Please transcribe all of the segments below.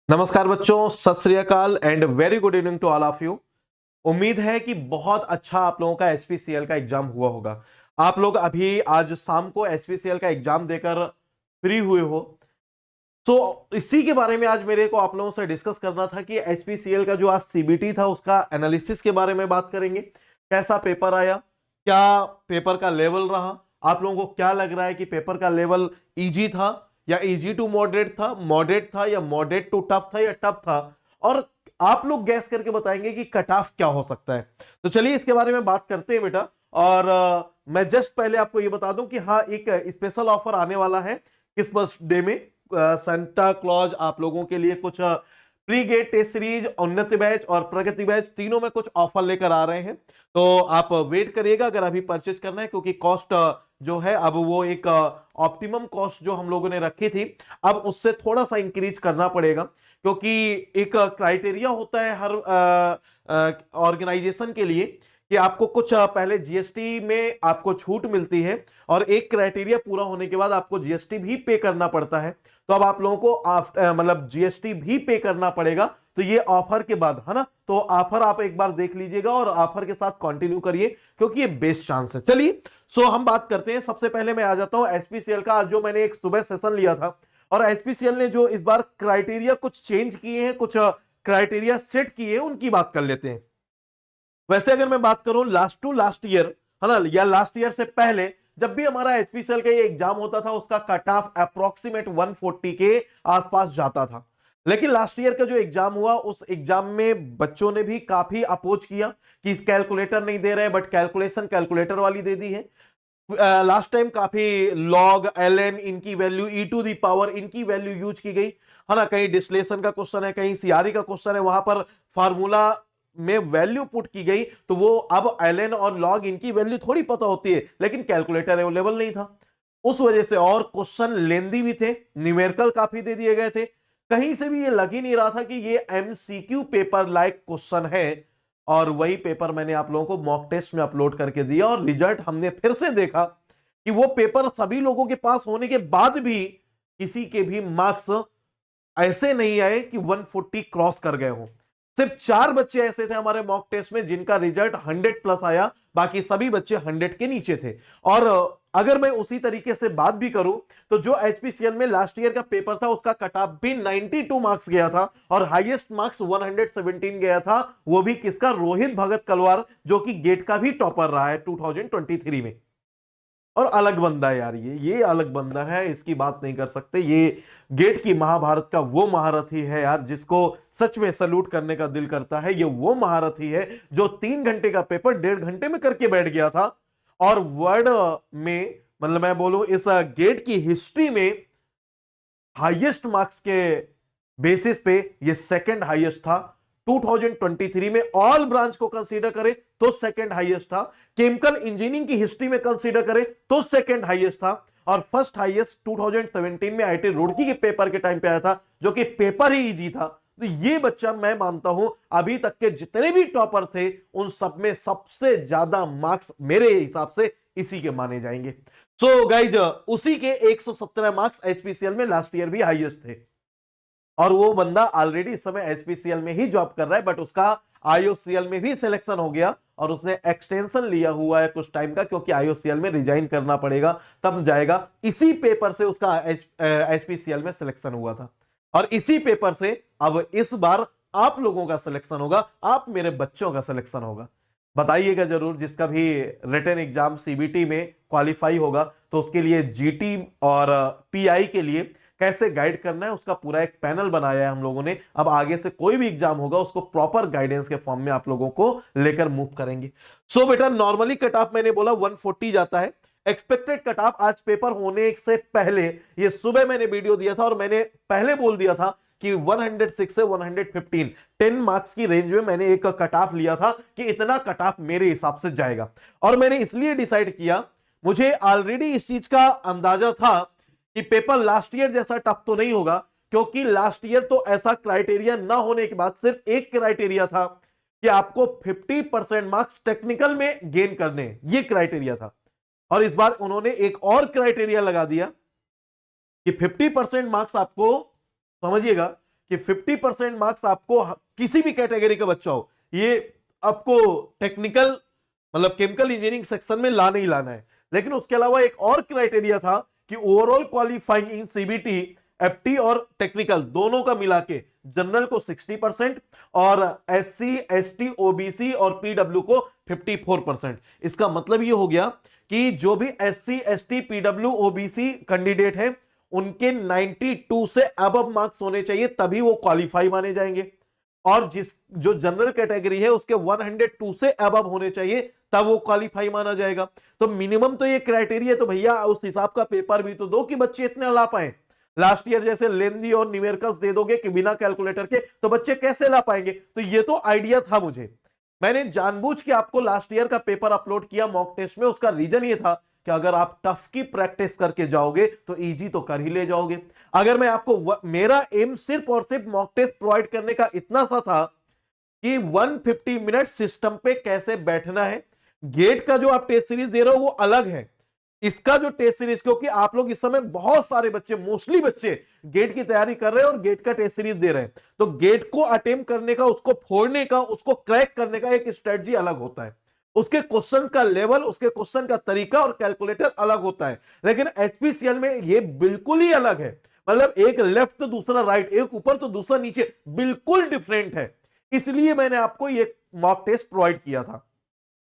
नमस्कार बच्चों, Sat Shri Akal and very good evening to all of you. उम्मीद है कि बहुत अच्छा आप लोगों का एचपीसीएल का एग्जाम हुआ होगा। आप लोग अभी आज शाम को एचपीसीएल का एग्जाम देकर फ्री हुए हो, तो इसी के बारे में आज मेरे को आप लोगों से डिस्कस करना था कि एचपीसीएल का जो आज सीबीटी था उसका एनालिसिस के बारे में बात करेंगे। कैसा पेपर आया, क्या पेपर का लेवल रहा, आप लोगों को क्या लग रहा है कि पेपर का लेवल इजी था या इजी टू मॉडरेट था या मॉडरेट टू टफ था या टफ था, और आप लोग गैस करके बताएंगे कि कट ऑफ क्या हो सकता है। तो चलिए इसके बारे में बात करते हैं बेटा। और मैं जस्ट पहले आपको ये बता दूं कि हाँ, एक स्पेशल ऑफर आने वाला है क्रिसमस डे में। सेंटा क्लॉज आप लोगों के लिए कुछ प्री गेट टेस्ट सीरीज, उन्नति बैच और प्रगति बैच तीनों में कुछ ऑफर लेकर आ रहे हैं। तो आप वेट करिएगा अगर अभी परचेज करना है, क्योंकि कॉस्ट जो है अब वो एक ऑप्टिमम कॉस्ट जो हम लोगों ने रखी थी अब उससे थोड़ा सा इंक्रीज करना पड़ेगा, क्योंकि एक क्राइटेरिया होता है हर ऑर्गेनाइजेशन के लिए कि आपको कुछ पहले जीएसटी में आपको छूट मिलती है और एक क्राइटेरिया पूरा होने के बाद आपको जीएसटी भी पे करना पड़ता है। तो अब आप लोगों को मतलब जीएसटी भी पे करना पड़ेगा, तो ये ऑफर के बाद है ना। तो ऑफर आप एक बार देख लीजिएगा और ऑफर के साथ कंटिन्यू करिए, क्योंकि ये बेस्ट चांस है। चलिए हम बात करते हैं। सबसे पहले मैं आ जाता हूं एचपीसीएल का, जो मैंने एक सुबह सेशन लिया था और एचपीसीएल ने जो इस बार क्राइटेरिया कुछ चेंज किए हैं, कुछ क्राइटेरिया सेट किए हैं, उनकी बात कर लेते हैं। वैसे अगर मैं बात करूं लास्ट टू लास्ट ईयर है ना, या लास्ट ईयर से पहले जब भी हमारा एचपीसीएल का ये एग्जाम होता था उसका कट ऑफ अप्रोक्सीमेट 140 के आसपास जाता था। लेकिन लास्ट ईयर का जो एग्जाम हुआ उस एग्जाम में बच्चों ने भी काफी अपोज किया कि इस कैलकुलेटर नहीं दे रहे बट कैलकुलेशन कैलकुलेटर वाली दे दी है। लास्ट टाइम काफी लॉग एलएन इनकी value e to the power इनकी वैल्यू यूज की गई है ना। कहीं डिस्लेशन का क्वेश्चन है, कहीं सीआरई का क्वेश्चन है, वहां पर फार्मूला में वैल्यू पुट की गई, तो वो अब एलएन और लॉग इनकी वैल्यू थोड़ी पता होती है, लेकिन कैलकुलेटर अवेलेबल नहीं था उस वजह से। और क्वेश्चन लेंदी भी थे, न्यूमेरिकल काफी दे दिए गए थे, कहीं से भी ये लग ही नहीं रहा था कि ये एमसीक्यू पेपर लाइक क्वेश्चन है। और वही पेपर मैंने आप लोगों को मॉक टेस्ट में अपलोड करके दिया और रिजल्ट हमने फिर से देखा कि वो पेपर सभी लोगों के पास होने के बाद भी किसी के भी मार्क्स ऐसे नहीं आए कि 140 क्रॉस कर गए हो। सिर्फ 4 बच्चे ऐसे थे हमारे मॉक टेस्ट में जिनका रिजल्ट 100 प्लस आया, बाकी सभी बच्चे 100 के नीचे थे। और अगर मैं उसी तरीके से बात भी करूं तो जो एचपीसीएल में लास्ट ईयर का पेपर था उसका कट ऑफ भी 92 मार्क्स गया था और हाईएस्ट मार्क्स 117 गया था। वो भी किसका? रोहित भगत कलवार, जो कि गेट का भी टॉपर रहा है 2023 में। और अलग बंदा है यार, ये अलग बंदा है, इसकी बात नहीं कर सकते। ये गेट की महाभारत का वो महारथी है यार, जिसको सच में सैल्यूट करने का दिल करता है। ये वो महारथी है जो 3 घंटे का पेपर 1.5 घंटे में करके बैठ गया था और वर्ल्ड में, मतलब मैं बोलूं इस गेट की हिस्ट्री में हाईएस्ट मार्क्स के बेसिस पे ये सेकंड हाईएस्ट था। 2023 में ऑल ब्रांच को कंसीडर करें तो सेकंड हाईएस्ट था, केमिकल इंजीनियरिंग की हिस्ट्री में कंसीडर करें तो सेकंड हाईएस्ट था, और फर्स्ट हाईएस्ट 2017 में आईआईटी रुड़की के पेपर के टाइम पे आया था, जो कि पेपर ही इजी था। तो ये बच्चा मैं मानता हूं अभी तक के जितने भी टॉपर थे उन सब में सबसे ज्यादा मार्क्स मेरे हिसाब से इसी के माने जाएंगे। सो गाइज, उसी के 117 मार्क्स एचपीसीएल में लास्ट ईयर भी हाईएस्ट थे और वो बंदा ऑलरेडी इस समय एचपीसीएल में ही जॉब कर रहा है, बट उसका आईओसीएल में भी सिलेक्शन हो गया और उसने एक्सटेंशन लिया हुआ है कुछ टाइम का, क्योंकि आईओसीएल में रिजाइन करना पड़ेगा तब जाएगा। इसी पेपर से उसका एचपीसीएल में सिलेक्शन हुआ था और इसी पेपर से अब इस बार आप लोगों का सिलेक्शन होगा, आप मेरे बच्चों का सिलेक्शन होगा। बताइएगा जरूर, जिसका भी रिटन एग्जाम सीबीटी में क्वालिफाई होगा तो उसके लिए जीटी और पीआई के लिए कैसे गाइड करना है उसका पूरा एक पैनल बनाया है हम लोगों ने। अब आगे से कोई भी एग्जाम होगा उसको प्रॉपर गाइडेंस के फॉर्म में आप लोगों को लेकर मूव करेंगे। सो बेटा, नॉर्मली कट ऑफ मैंने बोला 140 जाता है। एक्सपेक्टेड कट ऑफ आज पेपर होने से पहले, ये सुबह मैंने वीडियो दिया था और मैंने पहले बोल दिया था कि 106 से 115 10 मार्क्स की रेंज में मैंने एक कट ऑफ लिया था कि इतना कट ऑफ मेरे हिसाब से जाएगा। और मैंने इसलिए डिसाइड किया, मुझे ऑलरेडी इस चीज का अंदाजा था कि पेपर लास्ट ईयर जैसा टफ तो नहीं होगा, क्योंकि लास्ट ईयर तो ऐसा क्राइटेरिया ना होने के बाद सिर्फ एक क्राइटेरिया था कि आपको 50% मार्क्स टेक्निकल में गेन करने, ये क्राइटेरिया था। और इस बार उन्होंने एक और क्राइटेरिया लगा दिया कि 50% मार्क्स आपको, समझिएगा कि 50% मार्क्स आपको किसी भी कैटेगरी का बच्चा हो, ये आपको टेक्निकल मतलब केमिकल इंजीनियरिंग सेक्शन में लाना ही लाना है। लेकिन उसके अलावा एक और क्राइटेरिया था कि overall qualifying in CBT, FT और टेक्निकल दोनों का मिला के जनरल को 60% और एससी, एसटी, ओबीसी और पीडब्ल्यू को 54%। इसका मतलब ये हो गया कि जो भी SC, ST, PW, OBC candidate हैं उनके 92 से अबव मार्क्स होने चाहिए, तभी वो क्वालिफाई माने जाएंगे। और जो जनरल कैटेगरी है उसके 102 से अबव होने चाहिए, तब वो क्वालिफाई माना जाएगा। तो मिनिमम तो ये क्राइटेरिया, तो भैया उस हिसाब का पेपर भी तो दो कि बच्चे इतने ला पाए। लास्ट ईयर जैसे लेंदी और न्यूमेरिकल्स दे दोगे कि बिना कैलकुलेटर के, तो बच्चे कैसे ला पाएंगे। तो ये तो आइडिया था मुझे, मैंने जानबूझ के आपको लास्ट ईयर का पेपर अपलोड किया मॉक टेस्ट में। उसका रीजन ये था कि अगर आप टफ की प्रैक्टिस करके जाओगे तो इजी तो कर ही ले जाओगे। अगर मैं आपको मेरा एम सिर्फ और सिर्फ मॉक टेस्ट प्रोवाइड करने का इतना सा था कि 150 मिनट सिस्टम पे कैसे बैठना है। गेट का जो आप टेस्ट सीरीज दे रहे हो वो अलग है, इसका जो टेस्ट सीरीज, क्योंकि आप लोग इस समय बहुत सारे बच्चे, मोस्टली बच्चे गेट की तैयारी कर रहे हैं और गेट का टेस्ट सीरीज दे रहे हैं, तो गेट को अटेम्प्ट करने का, उसको फोड़ने का, उसको क्रैक करने का एक स्ट्रेटजी अलग होता है। उसके क्वेश्चन का लेवल, उसके क्वेश्चन का तरीका और कैलकुलेटर अलग होता है। लेकिन एचपीसीएल में ये बिल्कुल ही अलग है, मतलब एक लेफ्ट तो दूसरा राइट, एक ऊपर तो दूसरा नीचे, बिल्कुल डिफरेंट है। इसलिए मैंने आपको ये मॉक टेस्ट प्रोवाइड किया था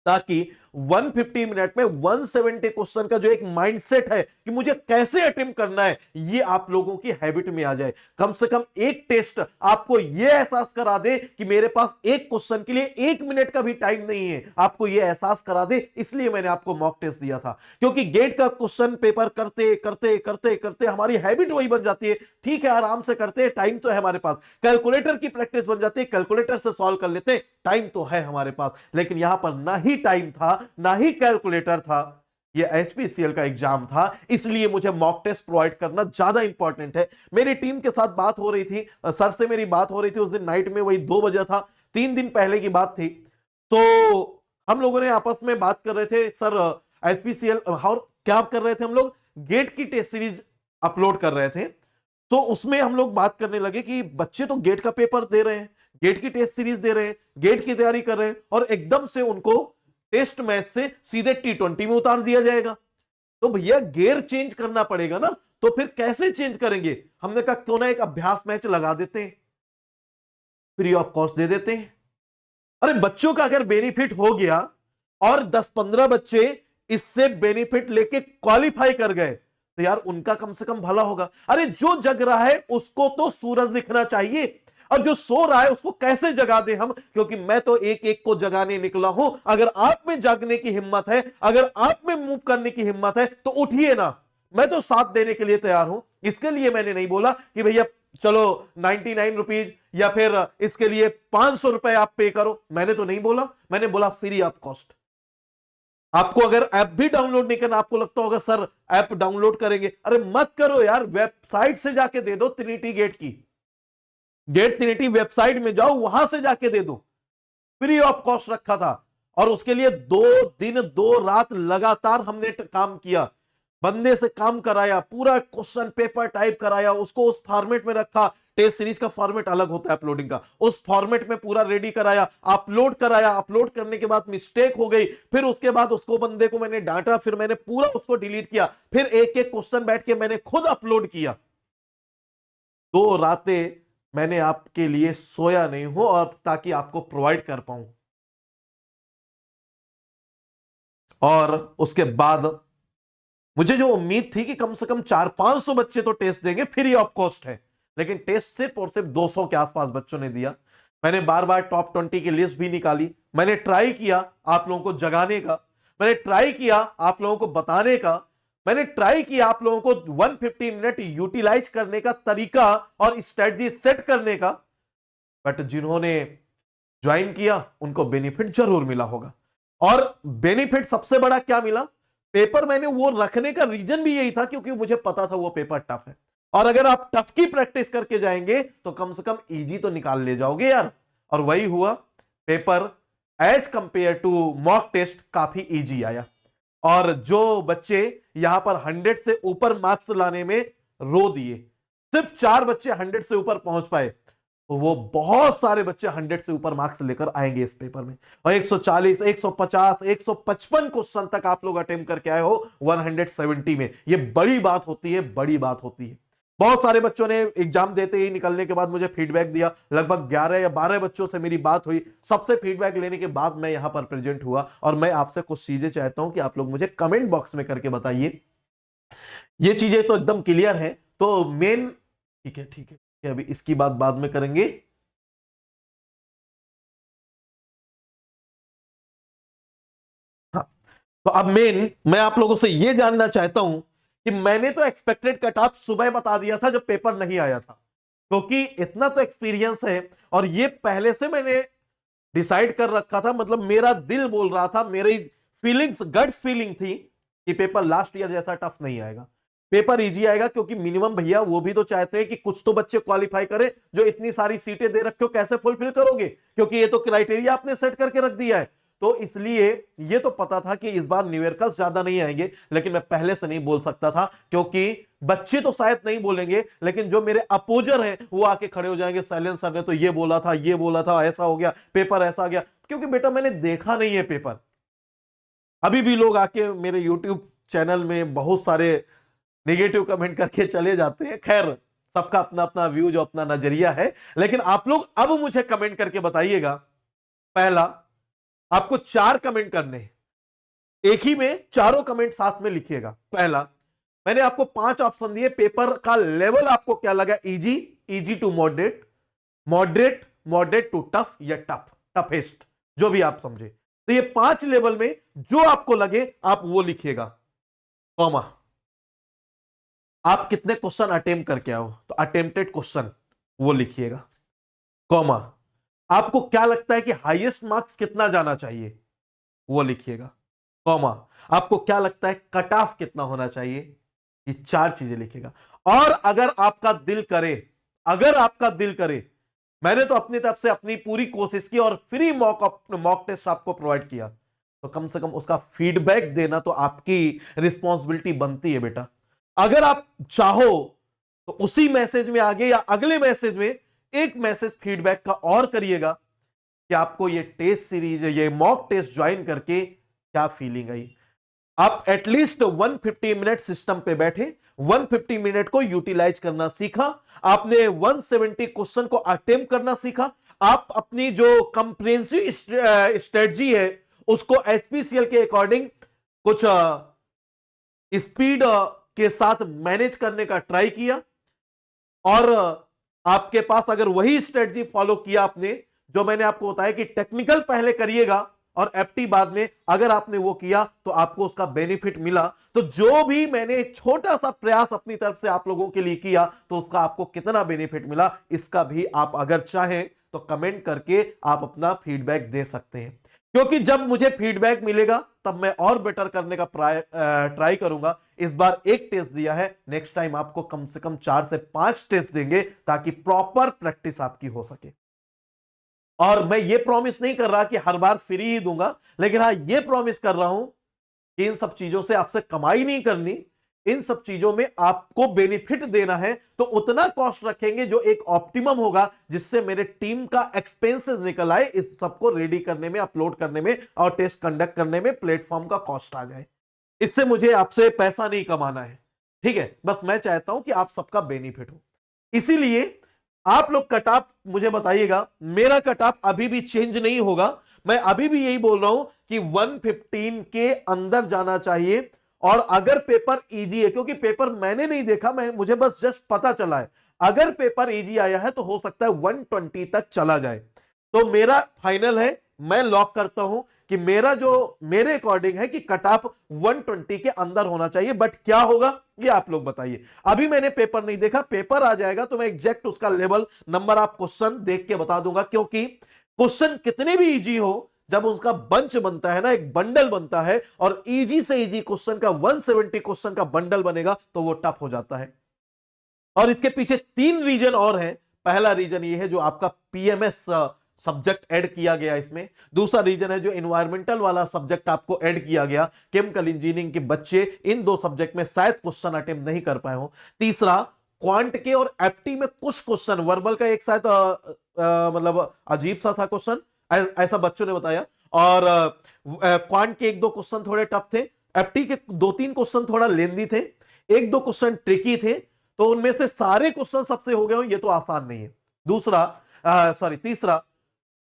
ताकि 150 मिनट में 170 क्वेश्चन का जो एक माइंडसेट है कि मुझे कैसे अटेम्प्ट करना है, ये आप लोगों की हैबिट में आ जाए। कम से कम एक टेस्ट आपको ये एहसास करा दे कि मेरे पास एक क्वेश्चन के लिए 1 मिनट का भी टाइम नहीं है, आपको ये एहसास करा दे। इसलिए मैंने आपको मॉक टेस्ट दिया था, क्योंकि गेट का क्वेश्चन पेपर करते करते करते करते हमारी हैबिट वही बन जाती है। ठीक है, आराम से करते हैं, टाइम तो है हमारे पास, कैलकुलेटर की प्रैक्टिस बन जाती है, कैलकुलेटर से सॉल्व कर लेते हैं, टाइम तो है हमारे पास। लेकिन यहां पर ना ही टाइम था ना ही कैलकुलेटर था, ये एचपीसीएल का एग्जाम था, इसलिए मुझे मॉक टेस्ट प्रोवाइड करना ज्यादा इंपॉर्टेंट है। मेरी टीम के साथ बात हो रही थी, सर से मेरी बात हो रही थी उस दिन नाइट में, वही 2 बजे था, 3 दिन पहले की बात थी। तो हम लोगों ने आपस में बात कर रहे थे, सर एचपीसीएल और क्या कर रहे थे, हम लोग गेट की टेस्ट सीरीज अपलोड कर रहे थे। तो उसमें हम लोग बात करने लगे कि बच्चे तो गेट का पेपर दे रहे हैं, गेट की टेस्ट सीरीज दे रहे हैं, गेट की तैयारी कर रहे हैं, और एकदम से उनको टेस्ट मैच से सीधे T20 में उतार दिया जाएगा। तो भैया गियर चेंज करना पड़ेगा ना, तो फिर कैसे चेंज करेंगे। हमने कहा क्यों ना एक अभ्यास मैच लगा देते हैं, फ्री ऑफ कॉस्ट दे देते हैं। अरे बच्चों का अगर बेनिफिट हो गया और 10-15 बच्चे इससे बेनिफिट लेके क्वालिफाई कर गए, तो यार उनका कम से कम भला होगा। अरे जो जग रहा है उसको तो सूरज दिखना चाहिए, और जो सो रहा है उसको कैसे जगा दे हम, क्योंकि मैं तो एक एक को जगाने निकला हूं। अगर आप में जागने की हिम्मत है, अगर आप में मूव करने की हिम्मत है, तो उठिए ना, मैं तो साथ देने के लिए तैयार हूं। इसके लिए मैंने नहीं बोला कि भैया चलो 99 रुपीज या फिर इसके लिए 500 रुपए आप पे करो, मैंने तो नहीं बोला। मैंने बोला फ्री ऑफ कॉस्ट। आपको अगर ऐप भी डाउनलोड नहीं करना, आपको लगता होगा सर ऐप डाउनलोड करेंगे, अरे मत करो यार, वेबसाइट से जाके दे दो। ट्रिनिटी गेट की, गेट ट्रिनिटी वेबसाइट में जाओ, वहां से जाके दे दो, फ्री ऑफ कॉस्ट रखा था। और उसके लिए 2 दिन 2 रात लगातार हमने काम किया, बंदे से काम कराया, पूरा क्वेश्चन पेपर टाइप कराया, उसको उस फॉर्मेट में रखा। टेस्ट सीरीज का फॉर्मेट अलग होता है अपलोडिंग का, उस फॉर्मेट में पूरा रेडी कराया, अपलोड कराया। अपलोड करने के बाद मिस्टेक हो गई, फिर उसके बाद उसको बंदे को मैंने डांटा, फिर मैंने पूरा उसको डिलीट किया, फिर एक एक क्वेश्चन बैठ के मैंने खुद अपलोड किया। 2 रातें मैंने आपके लिए सोया नहीं हूं, और ताकि आपको प्रोवाइड कर पाऊं। और उसके बाद मुझे जो उम्मीद थी कि कम से कम 400-500 बच्चे तो टेस्ट देंगे, फ्री ऑफ कॉस्ट है, लेकिन टेस्ट सिर्फ और सिर्फ 200 के आसपास बच्चों ने दिया। मैंने बार बार टॉप 20 की लिस्ट भी निकाली, मैंने ट्राई किया आप लोगों को जगाने का, मैंने ट्राई किया आप लोगों को बताने का, मैंने ट्राई किया आप लोगों को 150 मिनट यूटिलाइज करने का तरीका और स्ट्रेटजी सेट करने का। बट जिन्होंने ज्वाइन किया उनको बेनिफिट जरूर मिला होगा। और बेनिफिट सबसे बड़ा क्या मिला, पेपर मैंने वो रखने का रीजन भी यही था क्योंकि मुझे पता था वो पेपर टफ है, और अगर आप टफ की प्रैक्टिस करके जाएंगे तो कम से कम इजी तो निकाल ले जाओगे यार। और वही हुआ, paper as compare to mock test काफी इजी आया, और जो बच्चे यहां पर 100 से ऊपर मार्क्स लाने में रो दिए, सिर्फ 4 बच्चे 100 से ऊपर पहुंच पाए, तो वो बहुत सारे बच्चे 100 से ऊपर मार्क्स लेकर आएंगे इस पेपर में। और 140, 150, 155 क्वेश्चन तक आप लोग अटेम्प्ट करके आए हो 170 में। ये बड़ी बात होती है, बड़ी बात होती है। बहुत सारे बच्चों ने एग्जाम देते ही निकलने के बाद मुझे फीडबैक दिया। लगभग 11 या 12 बच्चों से मेरी बात हुई। सबसे फीडबैक लेने के बाद मैं यहां पर प्रेजेंट हुआ, और मैं आपसे कुछ चीजें चाहता हूं कि आप लोग मुझे कमेंट बॉक्स में करके बताइए। ये चीजें तो एकदम क्लियर है। तो मेन, ठीक है ठीक है, अभी इसकी बात बाद में करेंगे। हाँ, तो अब मेन मैं आप लोगों से यह जानना चाहता हूं कि मैंने तो एक्सपेक्टेड कट ऑफ सुबह बता दिया था जब पेपर नहीं आया था, क्योंकि इतना तो एक्सपीरियंस है और ये पहले से मैंने डिसाइड कर रखा था। मतलब मेरा दिल बोल रहा था, मेरी फीलिंग्स, गट्स फीलिंग थी कि पेपर लास्ट ईयर जैसा टफ नहीं आएगा, पेपर इजी आएगा। क्योंकि मिनिमम भैया वो भी तो चाहते हैं कि कुछ तो बच्चे क्वालिफाई करें। जो इतनी सारी सीटें दे रखे हो कैसे फुलफिल करोगे, क्योंकि ये तो क्राइटेरिया आपने सेट करके रख दिया है। तो इसलिए ये तो पता था कि इस बार न्यूमेरिकल्स ज्यादा नहीं आएंगे, लेकिन मैं पहले से नहीं बोल सकता था, क्योंकि बच्चे तो शायद नहीं बोलेंगे, लेकिन जो मेरे अपोजर हैं वो आके खड़े हो जाएंगे, शैलेंद्र सर ने तो ये बोला था, ये बोला था, ऐसा हो गया, पेपर ऐसा आ गया। क्योंकि बेटा मैंने देखा नहीं है पेपर। अभी भी लोग आके मेरे यूट्यूब चैनल में बहुत सारे नेगेटिव कमेंट करके चले जाते हैं। खैर, सबका अपना अपना व्यू, जो अपना नजरिया है। लेकिन आप लोग अब मुझे कमेंट करके बताइएगा। पहला, आपको 4 कमेंट करने हैं, एक ही में चारों कमेंट साथ में लिखिएगा। पहला, मैंने आपको 5 ऑप्शन दिए, पेपर का लेवल आपको क्या लगा, easy, easy to moderate, moderate, moderate to tough, या टफ, टफेस्ट, जो भी आप समझे। तो ये 5 लेवल में जो आपको लगे आप वो लिखिएगा। कॉमा, आप कितने क्वेश्चन अटेम्प्ट करके आओ, तो अटेम्प्टेड क्वेश्चन वो लिखिएगा। कॉमा, आपको क्या लगता है कि हाईएस्ट मार्क्स कितना जाना चाहिए, वो लिखिएगा। कॉमा, आपको क्या लगता है कट ऑफ कितना होना चाहिए, ये 4 चीजें लिखिएगा। और अगर आपका दिल करे, अगर आपका दिल करे, मैंने तो अपनी तरफ से अपनी पूरी कोशिश की और फ्री मॉक टेस्ट आपको प्रोवाइड किया, तो कम से कम उसका फीडबैक देना तो आपकी रिस्पॉन्सिबिलिटी बनती है बेटा। अगर आप चाहो तो उसी मैसेज में आगे या अगले मैसेज में एक मैसेज फीडबैक का और करिएगा कि आपको ये टेस्ट सीरीज, ये मॉक टेस्ट ज्वाइन करके क्या फीलिंग आई। आप एटलीस्ट 150 मिनट सिस्टम पे बैठे, 150 मिनट को यूटिलाइज करना सीखा, आपने 170 क्वेश्चन को अटेम्प्ट करना सीखा, आप अपनी जो कंप्रिहेंसिव स्ट्रेटजी है उसको एचपीसीएल के अकॉर्डिंग कुछ स्पीड के साथ मैनेज करने का ट्राई किया। और आपके पास अगर वही स्ट्रेटजी फॉलो किया आपने, जो मैंने आपको बताया कि टेक्निकल पहले करिएगा और एफटी बाद में, अगर आपने वो किया तो आपको उसका बेनिफिट मिला। तो जो भी मैंने एक छोटा सा प्रयास अपनी तरफ से आप लोगों के लिए किया, तो उसका आपको कितना बेनिफिट मिला, इसका भी आप अगर चाहें तो कमेंट करके आप अपना फीडबैक दे सकते हैं। क्योंकि जब मुझे फीडबैक मिलेगा तब मैं और बेटर करने का ट्राई करूंगा। इस बार एक टेस्ट दिया है, नेक्स्ट टाइम आपको कम से कम 4 से 5 टेस्ट देंगे, ताकि प्रॉपर प्रैक्टिस आपकी हो सके। और मैं ये प्रॉमिस नहीं कर रहा कि हर बार फ्री ही दूंगा, लेकिन हाँ ये प्रॉमिस कर रहा हूं कि इन सब चीजों से आपसे कमाई नहीं करनी, इन सब चीजों में आपको बेनिफिट देना है। तो उतना कॉस्ट रखेंगे जो एक ऑप्टिमम होगा, जिससे मेरे टीम का एक्सपेंसेस निकल आए, इस सबको रेडी करने में, अपलोड करने में और टेस्ट कंडक्ट करने में प्लेटफॉर्म का कॉस्ट आ जाए। इससे मुझे आपसे पैसा नहीं कमाना है, ठीक है। बस मैं चाहता हूं कि आप सबका बेनिफिट हो। इसीलिए आप लोग कट ऑफ मुझे बताइएगा। मेरा कट ऑफ अभी भी चेंज नहीं होगा, मैं अभी भी यही बोल रहा हूं कि 115 के अंदर जाना चाहिए। और अगर पेपर इजी है, क्योंकि पेपर मैंने नहीं देखा, मुझे बस जस्ट पता चला है, अगर पेपर इजी आया है तो हो सकता है 120 तक चला जाए। तो मेरा फाइनल है, मैं लॉक करता हूं कि मेरा जो मेरे अकॉर्डिंग है कि कट ऑफ 120 के अंदर होना चाहिए। बट क्या होगा ये आप लोग बताइए। अभी मैंने पेपर नहीं देखा, पेपर आ जाएगा तो मैं एग्जैक्ट उसका लेवल, नंबर ऑफ क्वेश्चन देख के बता दूंगा। क्योंकि क्वेश्चन कितने भी इजी हो, जब उसका बंच बनता है ना, एक बंडल बनता है, और इजी से इजी क्वेश्चन का 170 क्वेश्चन का बंडल बनेगा तो वो टफ हो जाता है। और इसके पीछे 3 रीजन और हैं। पहला रीजन ये है जो आपका पीएमएस सब्जेक्ट ऐड किया गया इसमें। दूसरा रीजन है जो एनवायरमेंटल वाला सब्जेक्ट आपको ऐड किया गया, केमिकल इंजीनियरिंग के बच्चे इन 2 सब्जेक्ट में शायद क्वेश्चन अटेम्प्ट नहीं कर पाए हो। तीसरा, क्वांट के और एप्टी में कुछ क्वेश्चन, वर्बल का एक शायद मतलब अजीब सा था क्वेश्चन, ऐसा बच्चों ने बताया, और क्वांट के एक दो क्वेश्चन थोड़े टफ थे, एप्टी के दो तीन क्वेश्चन थोड़ा लेंदी थे, एक दो क्वेश्चन ट्रिकी थे। तो उनमें से सारे क्वेश्चन सबसे हो गए हो, ये तो आसान नहीं है। तीसरा,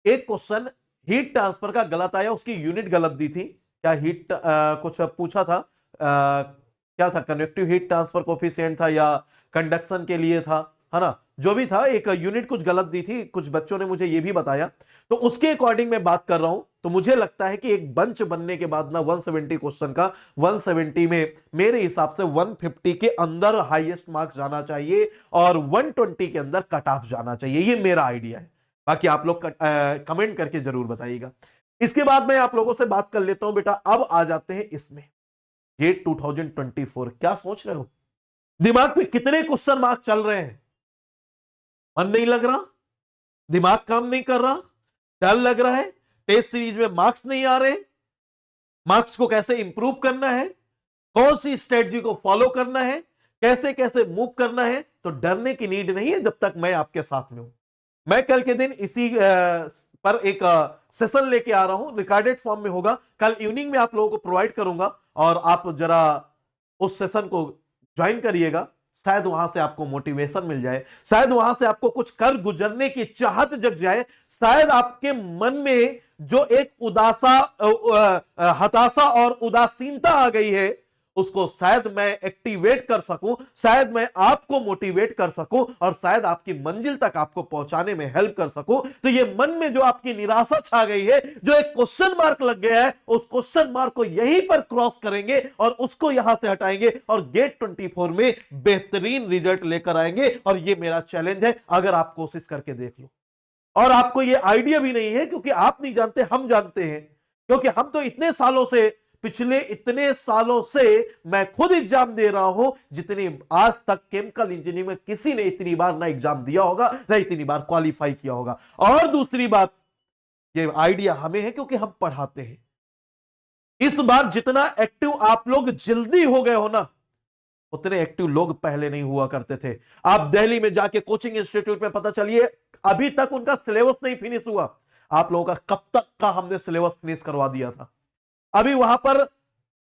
एक क्वेश्चन हीट ट्रांसफर का गलत आया, उसकी यूनिट गलत दी थी। क्या हीट कुछ पूछा था, क्या था, कन्वेक्टिव हीट ट्रांसफर कोफिशिएंट था या कंडक्शन के लिए था, है ना, जो भी था, एक यूनिट कुछ गलत दी थी, कुछ बच्चों ने मुझे ये भी बताया। तो उसके अकॉर्डिंग मैं बात कर रहा हूं। तो मुझे लगता है कि एक बंच बनने के बाद ना 170 क्वेश्चन का 170 में मेरे हिसाब से 150 के अंदर हाईएस्ट मार्क्स जाना चाहिए और 120 के अंदर कट ऑफ जाना चाहिए। ये मेरा आइडिया है, बाकी आप लोग कमेंट करके जरूर बताइएगा। इसके बाद मैं आप लोगों से बात कर लेता हूं बेटा। अब आ जाते हैं इसमें, ये 2024 क्या सोच रहे हो, दिमाग में कितने क्वेश्चन मार्क चल रहे हैं? मन नहीं लग रहा, दिमाग काम नहीं कर रहा, डर लग रहा है, टेस्ट सीरीज में मार्क्स नहीं आ रहे, मार्क्स को कैसे इंप्रूव करना है, कौन सी स्ट्रेटजी को फॉलो करना है, कैसे कैसे मूव करना है। तो डरने की नीड नहीं है जब तक मैं आपके साथ में हूं। मैं कल के दिन इसी पर एक सेशन लेके आ रहा हूं, रिकॉर्डेड फॉर्म में होगा, कल इवनिंग में आप लोगों को प्रोवाइड करूंगा और आप जरा उस सेशन को ज्वाइन करिएगा। शायद वहां से आपको मोटिवेशन मिल जाए, शायद वहां से आपको कुछ कर गुजरने की चाहत जग जाए, शायद आपके मन में जो एक हताशा और उदासीनता आ गई है उसको शायद मैं एक्टिवेट कर सकूं, शायद मैं आपको मोटिवेट कर सकूं और शायद आपकी मंजिल तक आपको पहुंचाने में हेल्प कर सकूं। तो ये मन में जो आपकी निराशा छा गई है, जो एक क्वेश्चन मार्क लग गया है, उस क्वेश्चन मार्क को यहीं पर क्रॉस करेंगे और उसको यहां से हटाएंगे और गेट 24 में बेहतरीन रिजल्ट लेकर आएंगे। और ये मेरा चैलेंज है, अगर आप कोशिश करके देख लो। और आपको ये आइडिया भी नहीं है क्योंकि आप नहीं जानते, हम जानते हैं, क्योंकि हम तो इतने सालों से, पिछले इतने सालों से मैं खुद एग्जाम दे रहा हूं, जितनी आज तक केमिकल इंजीनियरिंग में किसी ने इतनी बार ना एग्जाम दिया होगा, ना इतनी बार क्वालिफाई किया होगा। और दूसरी बात, ये आइडिया हमें है क्योंकि हम पढ़ाते हैं। इस बार जितना एक्टिव आप लोग जल्दी हो गए हो ना, उतने एक्टिव लोग पहले नहीं हुआ करते थे। आप दिल्ली में जाके कोचिंग इंस्टीट्यूट में पता चलिए, अभी तक उनका सिलेबस नहीं फिनिश हुआ। आप लोगों का कब तक का हमने सिलेबस फिनिश करवा दिया था। अभी वहां पर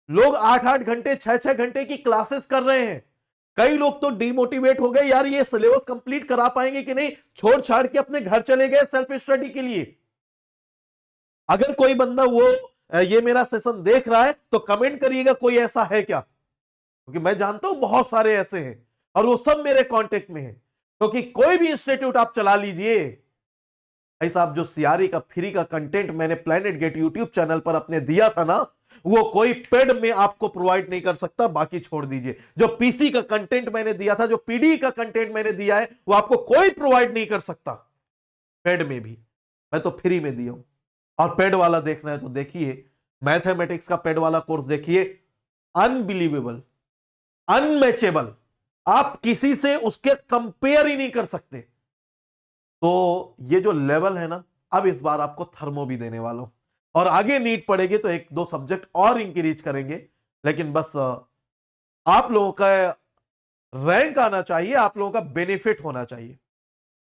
लोग 8-8 घंटे 6-6 घंटे की क्लासेस कर रहे हैं। कई लोग तो डिमोटिवेट हो गए, यार ये सिलेबस कंप्लीट करा पाएंगे कि नहीं, छोड़ छाड़ के अपने घर चले गए सेल्फ स्टडी के लिए। अगर कोई बंदा वो ये मेरा सेशन देख रहा है तो कमेंट करिएगा कोई ऐसा है क्या, क्योंकि मैं जानता हूं बहुत सारे ऐसे हैं और वो सब मेरे कांटेक्ट में हैं। क्योंकि कोई भी इंस्टीट्यूट आप चला लीजिए, ऐसा आप जो सीआरई का फ्री का कंटेंट मैंने प्लैनेट गेट यूट्यूब चैनल पर अपने दिया था ना, वो कोई पेड में आपको प्रोवाइड नहीं कर सकता। बाकी छोड़ दीजिए, जो पीसी का कंटेंट मैंने दिया था, जो पीडी का कंटेंट मैंने दिया है, वो आपको कोई प्रोवाइड नहीं कर सकता पेड में भी। मैं तो फ्री में दिया हूं। और पेड वाला देखना है तो देखिए, मैथमेटिक्स का पेड वाला कोर्स देखिए, अनबिलीवेबल, अनमैचेबल, आप किसी से उसके कंपेयर ही नहीं कर सकते। तो ये जो लेवल है ना, अब इस बार आपको थर्मो भी देने वाला हूं और आगे नीट पड़ेगी तो एक दो सब्जेक्ट और इंक्रीज करेंगे। लेकिन बस आप लोगों का रैंक आना चाहिए, आप लोगों का बेनिफिट होना चाहिए।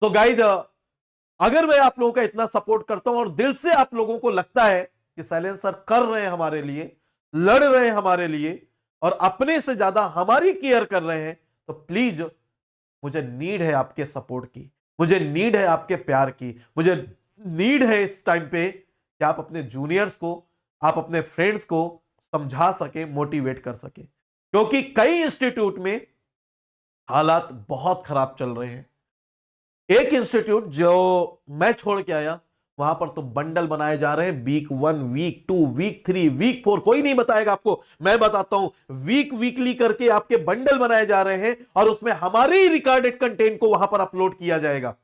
तो गाइज, अगर मैं आप लोगों का इतना सपोर्ट करता हूं और दिल से आप लोगों को लगता है कि शैलेंद्र सर कर रहे हैं हमारे लिए, लड़ रहे हैं हमारे लिए और अपने से ज्यादा हमारी केयर कर रहे हैं, तो प्लीज, मुझे नीड है आपके सपोर्ट की, मुझे नीड है आपके प्यार की, मुझे नीड है इस टाइम पे कि आप अपने जूनियर्स को, आप अपने फ्रेंड्स को समझा सके, मोटिवेट कर सके। क्योंकि कई इंस्टीट्यूट में हालात बहुत खराब चल रहे हैं। एक इंस्टीट्यूट जो मैं छोड़ के आया, वहां पर तो बंडल बनाए जा रहे हैं, वीक 1, वीक 2, वीक 3, वीक 4, कोई नहीं बताएगा आपको, मैं बताता हूं। वीकली करके आपके बंडल बनाए जा रहे हैं और उसमें हमारी रिकॉर्डेड कंटेंट को वहां पर अपलोड किया जाएगा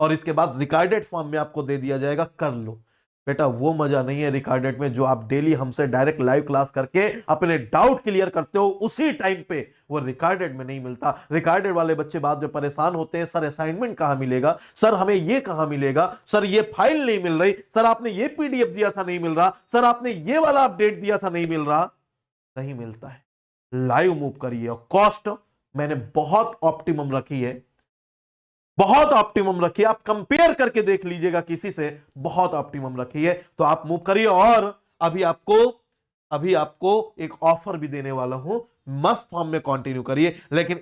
और इसके बाद रिकॉर्डेड फॉर्म में आपको दे दिया जाएगा, कर लो। बेटा वो मजा नहीं है रिकॉर्डेड में, जो आप डेली हमसे डायरेक्ट लाइव क्लास करके अपने डाउट क्लियर करते हो उसी टाइम पे, वो रिकॉर्डेड में नहीं मिलता। रिकॉर्डेड वाले बच्चे बाद में परेशान होते हैं, सर असाइनमेंट कहां मिलेगा, सर हमें ये कहां मिलेगा, सर ये फाइल नहीं मिल रही, सर आपने ये पीडीएफ दिया था नहीं मिल रहा, सर आपने ये वाला अपडेट दिया था नहीं मिल रहा। नहीं मिलता है। लाइव मूव करिए और कॉस्ट मैंने बहुत ऑप्टिमम रखी है, बहुत ऑप्टिमम रखी है। आप कंपेयर करके देख लीजिएगा किसी से, बहुत ऑप्टिमम रखी है। तो आप मूव करिए। और अभी आपको एक ऑफर भी देने वाला हूं, मस्ट फॉर्म में कंटिन्यू करिए, लेकिन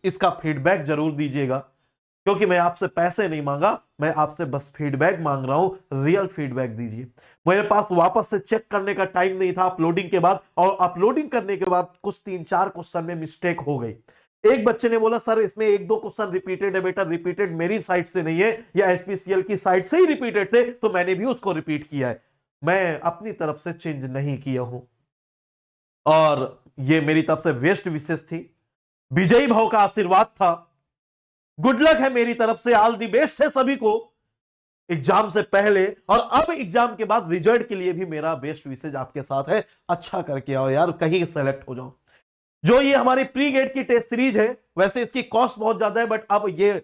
इसका फीडबैक जरूर दीजिएगा, क्योंकि मैं आपसे पैसे नहीं मांगा, मैं आपसे बस फीडबैक मांग रहा हूं। रियल फीडबैक दीजिए। मेरे पास वापस से चेक करने का टाइम नहीं था अपलोडिंग के बाद, और अपलोडिंग करने के बाद कुछ 3-4 क्वेश्चन में मिस्टेक हो गई। एक बच्चे ने बोला सर इसमें 1-2 क्वेश्चन रिपीटेड है। बेटा रिपीटेड मेरी साइड से नहीं है, या एचपीसीएल की साइड से ही रिपीटेड थे, तो मैंने भी उसको रिपीट किया है। मैं अपनी तरफ से चेंज नहीं किया हूं, और ये मेरी तरफ से बेस्ट विशेष थी, विजयी भाव का आशीर्वाद था, गुड लक है मेरी तरफ से, ऑल दी बेस्ट है सभी को एग्जाम से पहले, और अब एग्जाम के बाद रिजल्ट के लिए भी मेरा बेस्ट विशेष आपके साथ है। अच्छा करके आओ यार, कहीं सेलेक्ट हो जाओ। जो ये हमारी प्री गेट की टेस्ट सीरीज है, वैसे इसकी कॉस्ट बहुत ज्यादा है, बट अब ये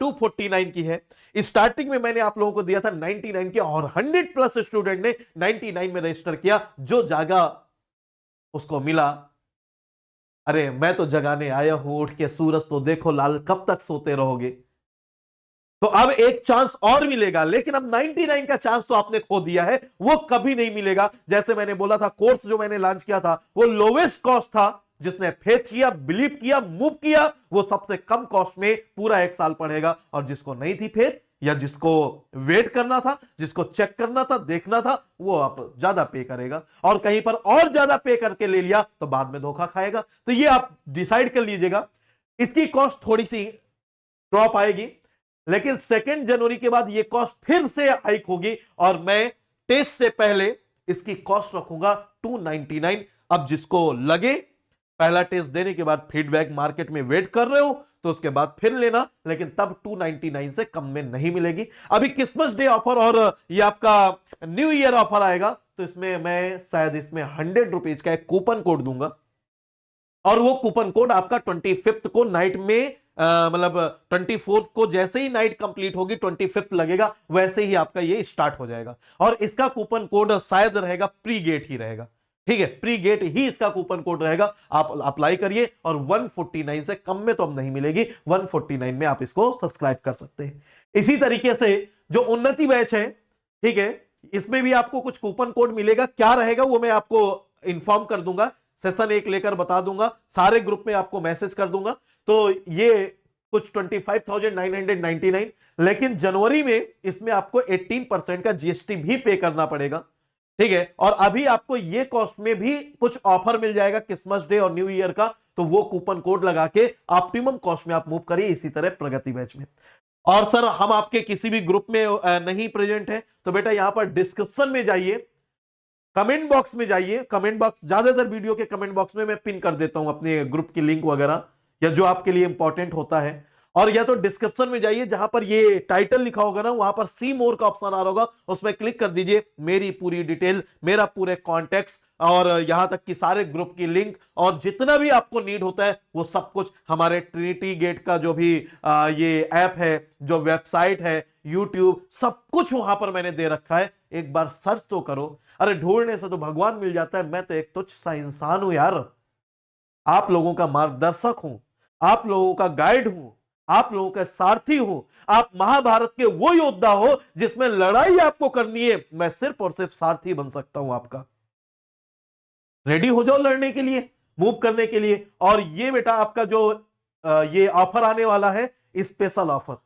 249 की है। स्टार्टिंग में मैंने आप लोगों को दिया था 99 की, और 100+ स्टूडेंट ने 99 में रजिस्टर किया। जो जागा उसको मिला। अरे मैं तो जगाने आया हूं, उठ के सूरज तो देखो लाल, कब तक सोते रहोगे। तो अब एक चांस और मिलेगा, लेकिन अब 99 का चांस तो आपने खो दिया है, वो कभी नहीं मिलेगा। जैसे मैंने बोला था, कोर्स जो मैंने लॉन्च किया था वो लोवेस्ट कॉस्ट था। जिसने फेथ किया, बिलीव किया, मूव किया, वो सबसे कम कॉस्ट में पूरा 1 साल पढ़ेगा। और जिसको नहीं थी फेथ, या जिसको वेट करना था, जिसको चेक करना था, देखना था, वो आप ज्यादा पे करेगा। और कहीं पर और ज्यादा पे करके ले लिया तो बाद में धोखा खाएगा। तो ये आप डिसाइड कर लीजिएगा। इसकी कॉस्ट थोड़ी सी ड्रॉप आएगी, लेकिन 2 जनवरी के बाद ये कॉस्ट फिर से हाइक होगी, और मैं टेस्ट से पहले इसकी कॉस्ट रखूंगा 299। अब जिसको लगे पहला टेस्ट देने के बाद फीडबैक मार्केट में वेट कर रहे हो, तो उसके बाद फिर लेना, लेकिन तब 299 से कम में नहीं मिलेगी। अभी क्रिसमस डे ऑफर और ये आपका न्यू ईयर ऑफर आएगा, तो इसमें मैं शायद इसमें 100 रुपीज का एक कूपन कोड दूंगा, और वो कूपन कोड आपका 25th को नाइट में, मतलब 24th को जैसे ही नाइट कंप्लीट होगी 25th लगेगा, वैसे ही आपका ये स्टार्ट हो जाएगा। और इसका कूपन कोड शायद रहेगा प्री गेट ही रहेगा, ठीक है, प्री गेट ही इसका कूपन कोड रहेगा। आप अप्लाई करिए, और 149 से कम में तो अब नहीं मिलेगी, 149 में आप इसको सब्सक्राइब कर सकते हैं। इसी तरीके से जो उन्नति बैच है, ठीक है, इसमें भी आपको कुछ कूपन कोड मिलेगा। क्या रहेगा वो मैं आपको इंफॉर्म कर दूंगा, सेशन 1 लेकर बता दूंगा, सारे ग्रुप में आपको मैसेज कर दूंगा। तो ये कुछ 25,999, लेकिन जनवरी में इसमें आपको 18% का जीएसटी भी पे करना पड़ेगा, ठीक है। और अभी आपको ये कॉस्ट में भी कुछ ऑफर मिल जाएगा क्रिसमस डे और न्यू ईयर का, तो वो कूपन कोड लगा के ऑप्टिमम कॉस्ट में आप मूव करिए। इसी तरह प्रगति बैच में। और सर हम आपके किसी भी ग्रुप में नहीं प्रेजेंट है, तो बेटा यहां पर डिस्क्रिप्शन में जाइए, कमेंट बॉक्स में जाइए। कमेंट बॉक्स ज्यादातर वीडियो के कमेंट बॉक्स में मैं पिन कर देता हूं अपने ग्रुप की लिंक वगैरह, या जो आपके लिए इंपॉर्टेंट होता है। और या तो डिस्क्रिप्शन में जाइए, जहां पर ये टाइटल लिखा होगा ना, वहां पर सी मोर का ऑप्शन आ रहा होगा, उसमें क्लिक कर दीजिए। मेरी पूरी डिटेल, मेरा पूरे कॉन्टेक्ट्स, और यहां तक कि सारे ग्रुप की लिंक, और जितना भी आपको नीड होता है वो सब कुछ हमारे ट्रिनिटी गेट का जो भी ये ऐप है, जो वेबसाइट है, यूट्यूब, सब कुछ वहां पर मैंने दे रखा है। एक बार सर्च तो करो। अरे ढूंढने से तो भगवान मिल जाता है। मैं तो एक तुच्छ सा इंसान हूं यार, आप लोगों का मार्गदर्शक हूं, आप लोगों का गाइड हूं, आप लोगों का सारथी हूं। आप महाभारत के वो योद्धा हो जिसमें लड़ाई आपको करनी है, मैं सिर्फ और सिर्फ सारथी बन सकता हूं आपका। रेडी हो जाओ लड़ने के लिए, मूव करने के लिए। और ये बेटा आपका जो ये ऑफर आने वाला है, स्पेशल ऑफर,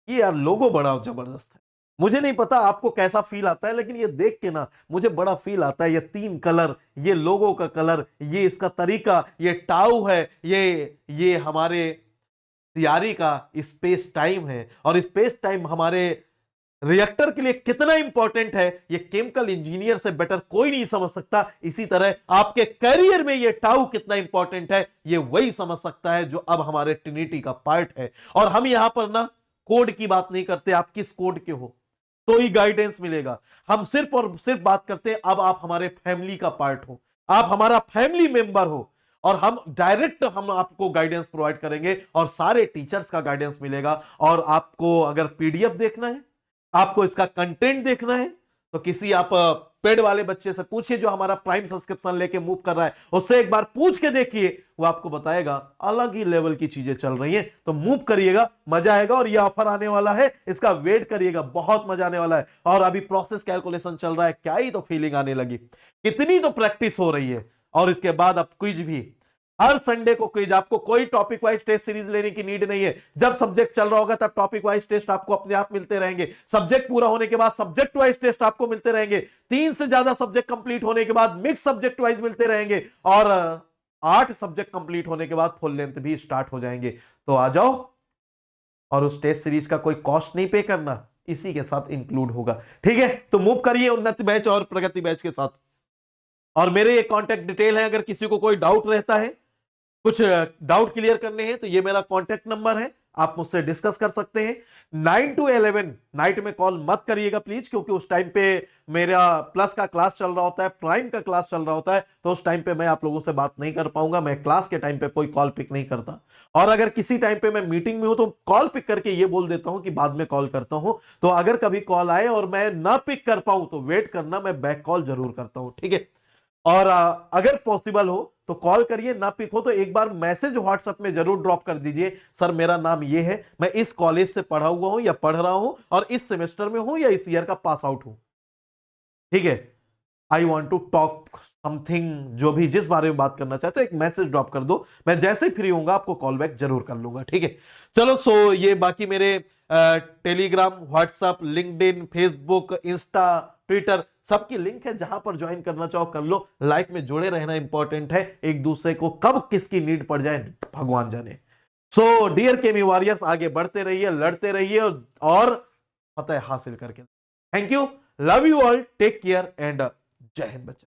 ये यार लोगो बड़ा जबरदस्त है। मुझे नहीं पता आपको कैसा फील आता है, लेकिन ये देख के ना मुझे बड़ा फील आता है। ये 3 कलर, ये लोगो का कलर, ये इसका तरीका, ये टाउ है, ये हमारे तैयारी का स्पेस टाइम है। और स्पेस टाइम हमारे रिएक्टर के लिए कितना इंपॉर्टेंट है, ये केमिकल इंजीनियर से बेटर कोई नहीं समझ सकता। इसी तरह आपके करियर में ये टाउ कितना इंपॉर्टेंट है, ये वही समझ सकता है जो अब हमारे ट्रिनिटी का पार्ट है। और हम यहां पर ना कोड की बात नहीं करते, आप किस कोड के हो तो ही गाइडेंस मिलेगा। हम सिर्फ और सिर्फ बात करते हैं अब आप हमारे फैमिली का पार्ट हो, आप हमारा फैमिली मेंबर हो, और हम डायरेक्ट हम आपको गाइडेंस प्रोवाइड करेंगे, और सारे टीचर्स का गाइडेंस मिलेगा। और आपको अगर पीडीएफ देखना है, आपको इसका कंटेंट देखना है, तो किसी आप पेड वाले बच्चे से पूछिए जो हमारा प्राइम सब्सक्रिप्शन लेके मूव कर रहा है, उससे एक बार पूछ के देखिए, वो आपको बताएगा अलग ही लेवल की चीजें चल रही हैं। तो मूव करिएगा, मजा आएगा। और ये ऑफर आने वाला है, इसका वेट करिएगा, बहुत मजा आने वाला है। और अभी प्रोसेस कैलकुलेशन चल रहा है, क्या ही तो फीलिंग आने लगी, कितनी तो प्रैक्टिस हो रही है। और इसके बाद अब क्विज भी, हर संडे को क्विज। आपको कोई टॉपिक वाइज टेस्ट सीरीज लेने की नीड नहीं है। जब सब्जेक्ट चल रहा होगा तब टॉपिक वाइज टेस्ट आपको अपने आप मिलते रहेंगे। सब्जेक्ट पूरा होने के बाद सब्जेक्ट वाइज टेस्ट आपको मिलते रहेंगे। 3 से ज्यादा सब्जेक्ट कंप्लीट होने के बाद मिक्स सब्जेक्ट वाइज मिलते रहेंगे। और 8 सब्जेक्ट कंप्लीट होने के बाद फुल लेंथ भी स्टार्ट हो जाएंगे। तो आ जाओ, और उस टेस्ट सीरीज का कोई कॉस्ट नहीं पे करना, इसी के साथ इंक्लूड होगा। ठीक है, तो मूव करिए उन्नति बैच और प्रगति बैच के साथ। और मेरे ये कॉन्टेक्ट डिटेल है, अगर किसी को कोई डाउट रहता है, कुछ डाउट क्लियर करने हैं, तो ये मेरा कॉन्टेक्ट नंबर है, आप मुझसे डिस्कस कर सकते हैं। 9 to 11 नाइट में कॉल मत करिएगा प्लीज, क्योंकि उस टाइम पे मेरा प्लस का क्लास चल रहा होता है, प्राइम का क्लास चल रहा होता है, तो उस टाइम पे मैं आप लोगों से बात नहीं कर पाऊंगा। मैं क्लास के टाइम पे कोई कॉल पिक नहीं करता। और अगर किसी टाइम पे मैं मीटिंग में हूं तो कॉल पिक करके ये बोल देता हूं कि बाद में कॉल करता हूं। तो अगर कभी कॉल आए और मैं ना पिक कर पाऊं तो वेट करना, मैं बैक कॉल जरूर करता हूं। ठीक है, और अगर पॉसिबल हो तो कॉल करिए, ना पिक हो तो एक बार मैसेज व्हाट्सएप में जरूर ड्रॉप कर दीजिए, सर मेरा नाम ये है, मैं इस कॉलेज से पढ़ा हुआ हूं या पढ़ रहा हूं, और इस सेमेस्टर में हूं या इस ईयर का पास आउट हूं। ठीक है, I want to talk something, जो भी जिस बारे में बात करना चाहते हो एक मैसेज ड्रॉप कर दो, मैं जैसे ही फ्री होऊंगा आपको कॉल बैक जरूर कर लूंगा। ठीक है, चलो। सो ये बाकी मेरे Telegram, WhatsApp, LinkedIn, Facebook, Insta, Twitter सबकी लिंक है, जहां पर ज्वाइन करना चाहो कर लो। लाइफ में जुड़े रहना इंपॉर्टेंट है, एक दूसरे को कब किसकी नीड पड़ जाए भगवान जाने। सो डियर केमी वॉरियर्स, आगे बढ़ते रहिए, लड़ते रहिए और फतेह हासिल करके। Thank you, love you all, take care and जय हिंद बच्चे।